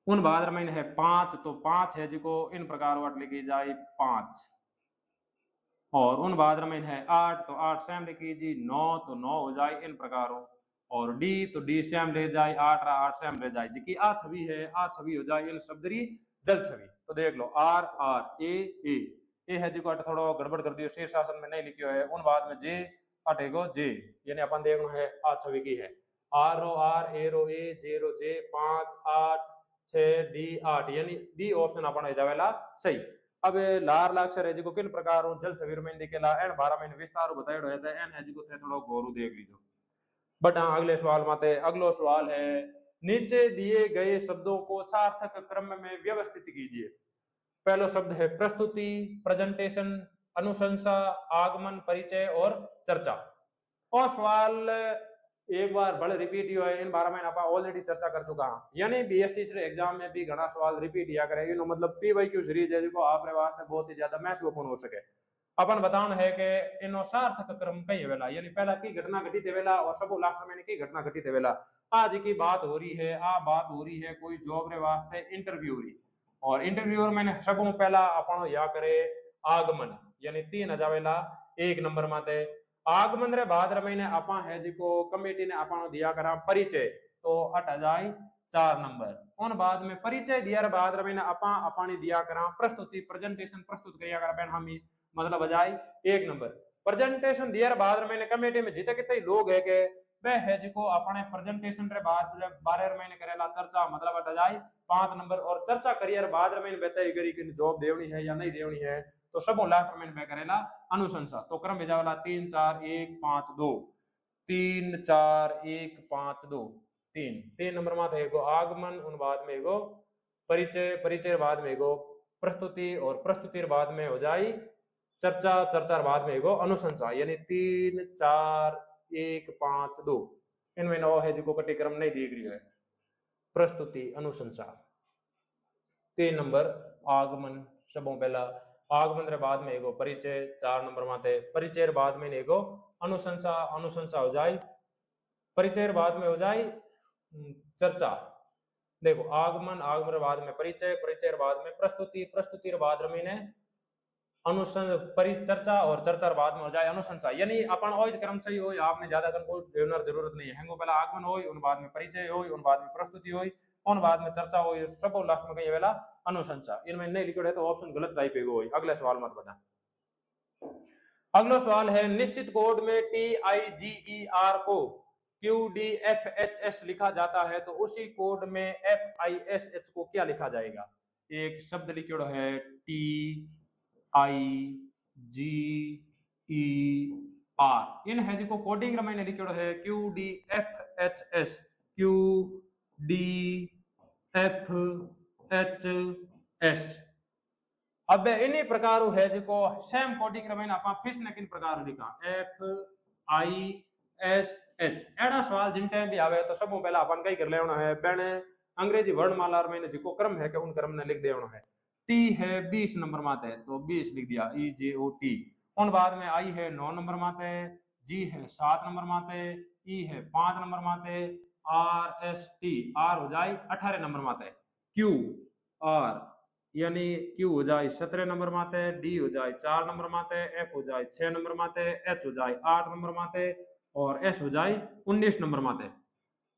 उन बाद रमीने है पांच तो पांच है जिको इन प्रकार वाट लिखी जाए पांच। और उन बाद रमीन है आठ तो आठ सेम लिखी जी नौ तो नौ हो जाए इन प्रकारों। और डी तो डी सेम रह जाए आठ आठ सेम रह जाए जी आ छवि है आ छवि हो जाए इन शब्दरी जल छवि। तो देख लो आर आर ए है जी को थोड़ा गड़बड़ कर दियो शीर्षासन में नहीं लिखियो है। उन बाद में जे अटेगो जे यानी अपन देखना है आ छवि की है आर रो आर ए रो ए जे रो जे पांच आठ छह डी आठ यानी डी ऑप्शन अपन हो जावेला सही। अब लार लाक्षर है जिको किन प्रकार जल छवि में दिखेला एन 12 में विस्तार बताएड़ो है एन है जिको थे थोड़ा गौरू देख लीजो। बट हाँ अगले सवाल माते अगलो सवाल है नीचे दिए गए शब्दों को सार्थक क्रम में व्यवस्थित कीजिए। पहला शब्द है प्रस्तुति प्रेजेंटेशन अनुशंसा आगमन परिचय और चर्चा। और सवाल एक बार बड़े रिपीट हुआ है इन 12 में आप ऑलरेडी चर्चा कर चुका हूं यानी बीएसटी एग्जाम में भी घना सवाल रिपीट किया करे इन मतलब पीवाईक्यू सीरीज है जो आप वास्ते बहुत ही ज्यादा महत्वपूर्ण हो सके। अपन बताना है कि इन सार्थक क्रम कई वेला यानी पहला की घटना घटित वेला और सब लास्ट में की घटना घटित वेला। आज की बात हो रही है आ बात हो रही है कोई जॉब रे वास्ते इंटरव्यू हो रही और इंटरव्यूअर मैंने सब पहला अपन या करे आगमन यानी 3 आ जावेला एक नंबर माते। आगमन रे बाद रे महीने आपा है जिको कमेटी ने आपा दिया करा परिचय तो अट जाए 4 नंबर। उन बाद में परिचय दिया रे बाद रे महीने आपा अपानी दिया करा प्रस्तुति प्रेजेंटेशन प्रस्तुत करिया करा बहन हम मतलब आ जाए 1 नंबर। प्रेजेंटेशन दिया रे बाद रे महीने कमेटी में जिते कितने लोग है के वह है जिको अपने प्रेजेंटेशन रे बाद 12 महीने करेला चर्चा मतलब अट जाए 5 नंबर। और चर्चा करियर बाद रे महीने बताई करी कि जॉब देवनी है या नहीं देवनी है तो सब लास्ट में करेला अनुशंसा। तो क्रम भेजा वाला 3 4 1 5 2 3 4 1 5 2 3 नंबर माथे एगो आगमन उन बाद में एगो परिचय परिचय बाद में एगो प्रस्तुति और प्रस्तुति बाद में हो जाए चर्चा चर्चा बाद में एगो अनुशंसा यानी 3 4 1 5 2 इनमें नौ है जो कटी क्रम नहीं दिख रही है प्रस्तुति अनुशंसा। 3 नंबर आगमन सबों पहला आगमन रे बाद में एगो परिचय 4 नंबर माते परिचय बाद में एगो अनुशंसा अनुशंसा हो जाए परिचय बाद में हो जाए चर्चा। देखो आगमन आगमन बाद में परिचय परिचय बाद में प्रस्तुति प्रस्तुति बाद में परिचर्चा और चर्चा बाद में हो जाए अनुशंसा यानी अपन ओइज क्रम से ही हो आपने ज्यादा कंफ्यूज होने जरूरत नहीं है। हेंगो पहला आगमन हो उन बाद में परिचय हो उन बाद में प्रस्तुति हो उन बाद में चर्चा हो सब लास्ट में कही वेला अनुशंसा। इनमें नहीं लिखो है तो ऑप्शन गलत टाइप हो। अगला सवाल मत बता। अगला सवाल है निश्चित कोड में TIGER को QDFHS लिखा जाता है तो उसी कोड में FISH को क्या लिखा जाएगा। एक शब्द लिखो है TIGER इन है जिको कोडिंग मैंने लिखो है QDFHS D F H S. अब इन्हीं प्रकार है जो सेम कोडिंग रमें आप फिर ने किन प्रकार लिखा एफ आई एस एच। एड़ा सवाल जिन टाइम भी आवे तो सब पहला अपन कई कर लेना है बेन अंग्रेजी वर्णमाला में जो क्रम है कि उन क्रम ने लिख देना है। टी है 20 नंबर माते तो 20 लिख दिया ई जे ओ टी। उन बाद में आई है 9 नंबर माते, जी है 7 नंबर माते, ई है 5 नंबर माते, आर एस टी आर हो जाए 18 नंबर माते, क्यू आर यानी क्यू हो जाए 17 नंबर माते, डी हो जाए 4 नंबर माते, एफ हो जाए 6 नंबर माते, एच हो जाए 8 नंबर माते और एस हो जाए 19 नंबर माते।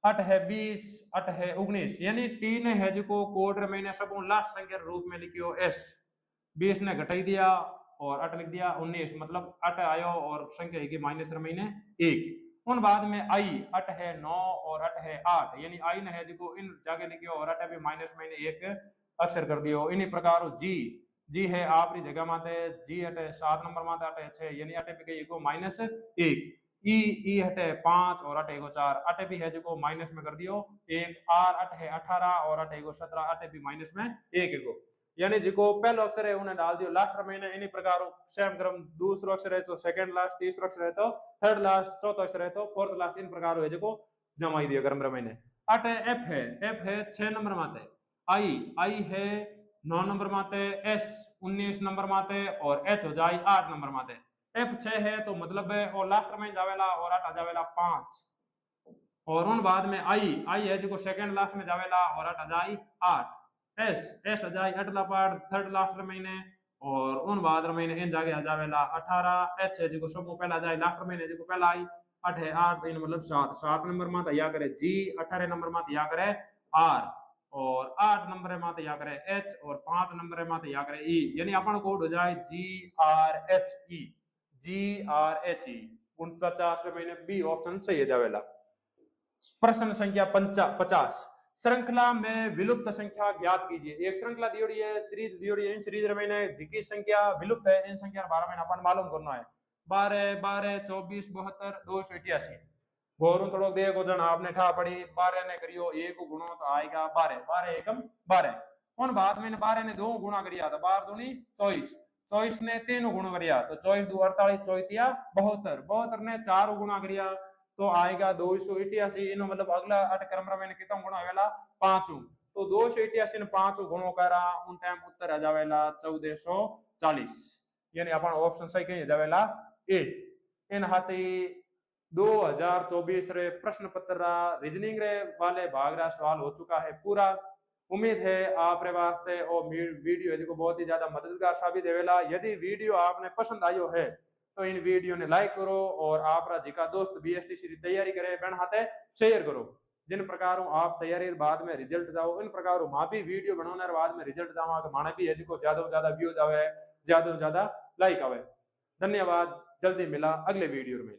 अट है 20 अट है 19 यानी टी ने है जो कोड मैंने सब लास्ट संख्या रूप में लिखियो एस 20 ने घटाई दिया और अट लिख दिया 19 मतलब अट आयो और संख्या है माइनस महीने 1। उन बाद में आई अट है 9 और अट है 8 यानी आई ने है जो इन जगह लिखियो और अट भी माइनस महीने 1 अक्षर कर दियो। इन्हीं प्रकार जी जी है आपरी जगह माते जी अटे 7 नंबर माते अटे 6 यानी अटे भी गई माइनस 1। ई हटे 5 और अटे को 4 अटे भी है जो माइनस में कर दियो 1। आर अट है 18 और अटे को 17 अटे भी माइनस में 1 को यानी जो पहला अक्षर है उन्हें डाल दियो लास्ट महीने। इन्हीं प्रकार सेम क्रम दूसरा अक्षर है तो सेकंड लास्ट, तीसरा अक्षर है तो थर्ड लास्ट, चौथा अक्षर है तो फोर्थ लास्ट। इन प्रकार है जो जमाई दिया क्रम महीने। अटे एफ है 6 नंबर माते, आई आई है 9 नंबर माते, एस 19 नंबर माते और एच हो जाए 8 नंबर माते। एफ 6 है तो मतलब है और लास्ट में जावेला और अट जावेला 5 और उन बाद में आई है जो सेकंड लास्ट में जावेला और अट जाए 8। एस एस जाए अटला पार्ट थर्ड लास्ट महीने और उन बाद महीने इन जागे आ जावेला 18। एच है जो सब पहला जाए लास्ट महीने जो पहला आई 8 है 8 इन मतलब 7 नंबर माते या करे जी 18 नंबर माते या करे आर और 8 नंबर माते या करे एच और 5 नंबर माते या करे ई यानी अपन कोड हो जाए जी आर एच ई जी आर एच ई। 49 महीने बी ऑप्शन सही है जावेला। प्रश्न संख्या 50 श्रृंखला में विलुप्त संख्या ज्ञात कीजिए। एक श्रृंखला दियोड़ी है सीरीज दियोड़ी है इन सीरीज में जिकी संख्या विलुप्त है इन संख्या के बारे में अपन मालूम करना है। 12 12 24 72 288 गोरू थोड़ा देखो जन आपने ठा पड़ी 12 ने करियो 1 गुणो तो आएगा 12 12 एकम 12। उन बाद में 12 ने 2 गुणा करिया तो 12 दूनी 24 24 ने 3 गुणा करिया तो 24 2 48 चौतिया 72 72 ने 4 गुणा करिया तो आएगा 288। इन मतलब अगला अट क्रम में कितना गुणा होवेला 5 तो 288 ने 5 गुणो करा उन टाइम उत्तर आ जावेला 1440 यानी अपन ऑप्शन सही कही जावेला ए। इन हाथी 2024 रे प्रश्न पत्र रीजनिंग रे वाले भाग रा सवाल हो चुका है पूरा। उम्मीद है आप रे वास्ते और वीडियो है जो बहुत ही ज्यादा मददगार साबित होवेला। यदि वीडियो आपने पसंद आयो है तो इन वीडियो ने लाइक करो और आप जिका दोस्त बीएसटीसी की तैयारी करे बहन हाथे शेयर करो। जिन प्रकार आप तैयारी बाद में रिजल्ट जाओ इन प्रकार मां भी वीडियो बनाने बाद में रिजल्ट जावा के माने भी है जो ज्यादा से ज्यादा व्यूज आवे ज्यादा से ज्यादा लाइक आवे। धन्यवाद, जल्दी मिला अगले वीडियो में।